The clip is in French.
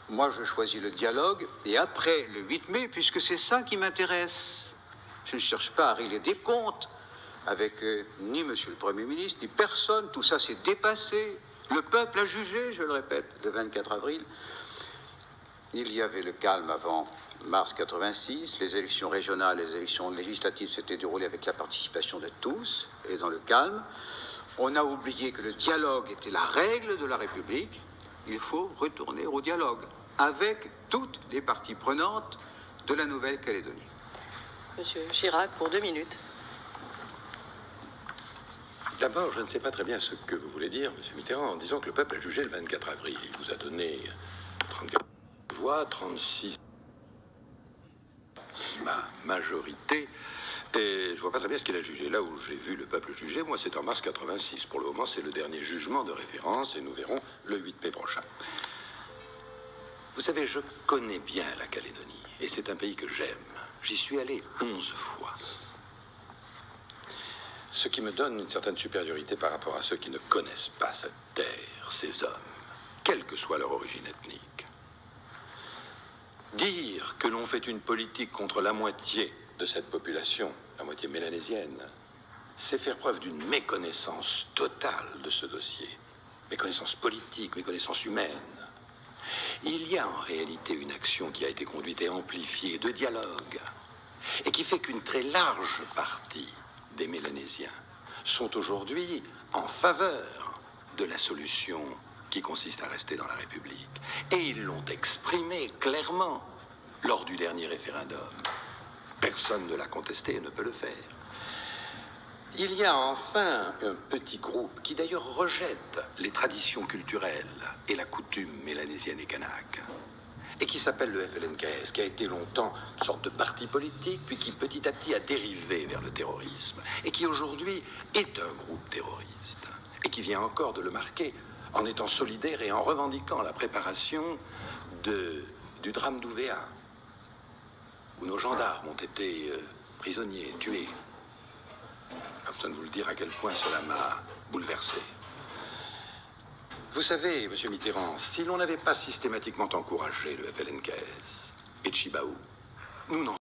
Moi, je choisis le dialogue, et après le 8 mai, puisque c'est ça qui m'intéresse. Je ne cherche pas à régler des comptes avec ni Monsieur le Premier ministre, ni personne. Tout ça, c'est dépassé. Le peuple a jugé, je le répète, le 24 avril. Il y avait le calme avant mars 86. Les élections régionales, les élections législatives s'étaient déroulées avec la participation de tous et dans le calme. On a oublié que le dialogue était la règle de la République. Il faut retourner au dialogue avec toutes les parties prenantes de la Nouvelle-Calédonie. Monsieur Chirac, pour 2 minutes. D'abord, je ne sais pas très bien ce que vous voulez dire, M. Mitterrand, en disant que le peuple a jugé le 24 avril. Il vous a donné 34 voix, 36 ma majorité, et je vois pas très bien ce qu'il a jugé. Là où j'ai vu le peuple juger, moi, c'est en mars 86. Pour le moment, c'est le dernier jugement de référence, et nous verrons le 8 mai prochain. Vous savez, je connais bien la Calédonie, et c'est un pays que j'aime. J'y suis allé 11 fois. Ce qui me donne une certaine supériorité par rapport à ceux qui ne connaissent pas cette terre, ces hommes, quelle que soit leur origine ethnique. Dire que l'on fait une politique contre la moitié de cette population, la moitié mélanésienne, c'est faire preuve d'une méconnaissance totale de ce dossier. Méconnaissance politique, méconnaissance humaine. Il y a en réalité une action qui a été conduite et amplifiée de dialogue, et qui fait qu'une très large partie des Mélanésiens sont aujourd'hui en faveur de la solution qui consiste à rester dans la République. Et ils l'ont exprimé clairement lors du dernier référendum. Personne ne l'a contesté et ne peut le faire. Il y a enfin un petit groupe qui d'ailleurs rejette les traditions culturelles et la coutume mélanésienne et kanak, et qui s'appelle le FLNKS, qui a été longtemps une sorte de parti politique, puis qui petit à petit a dérivé vers le terrorisme, et qui aujourd'hui est un groupe terroriste, et qui vient encore de le marquer en étant solidaire et en revendiquant la préparation du drame d'Ouvéa, où nos gendarmes ont été prisonniers, tués. Pas besoin de vous le dire à quel point cela m'a bouleversé. Vous savez, M. Mitterrand, si l'on n'avait pas systématiquement encouragé le FLNKS et Tchibaou, nous n'en